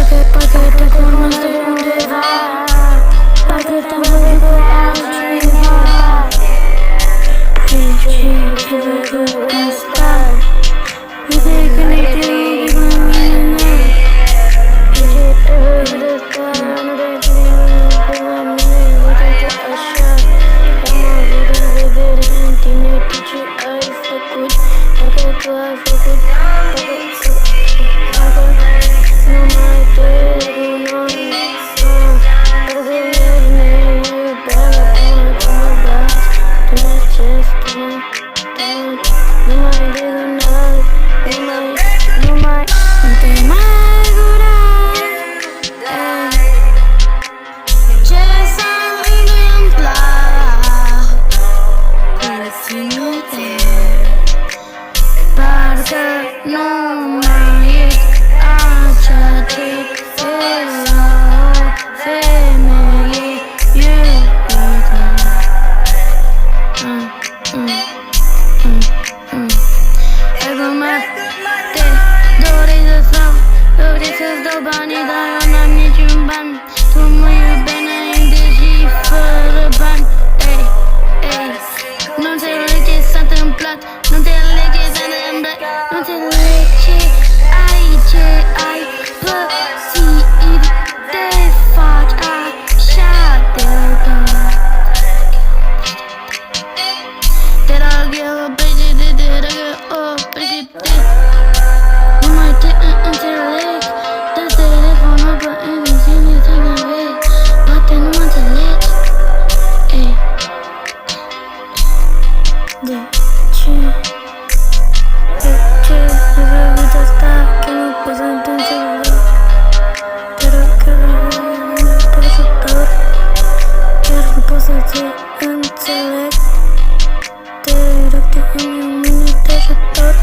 Parcă te cunosc de undeva, parcă te-am văzut cu altcineva. Ce văd asta? Uite că ne-ai trăit la mine. Nu te pe la mine, uite-te așa. Am avut încredere în tine, tu ce ai făcut, parcă tu ai făcut. Nu mai te recunosc, parcă ești neiubarea până tu mă bați. Tu mă ceri, tu mă taci, nu mai recunosc, nu te mai gura. Ce s-a întâmplat cu tine? Parcă nu mai ești acea ce era o femeie iubită. Ego-ul meu te dorești să-ți dau banii, dar eu n-am niciun ban. Tu mă iubeai înainte și fără bani. Nu înțeleg ce s-a întâmplat, nu înțeleg ce s-a întâmplat, nu înțeleg ce ai pățit, te faci așa de rău. Te rog eu, oprește-te, te rog eu, oprește-te. Nu mai te înțeleg, dă-ți telefonul pe emisiune să ne vezi. Poate nu mă înțelegi. De ce ai făcut asta? Că nu pot să te înțeleg. Te rog că rămâne pe ajutor, chiar nu pot să te înțeleg. Te rog că rămâne pe ajutor.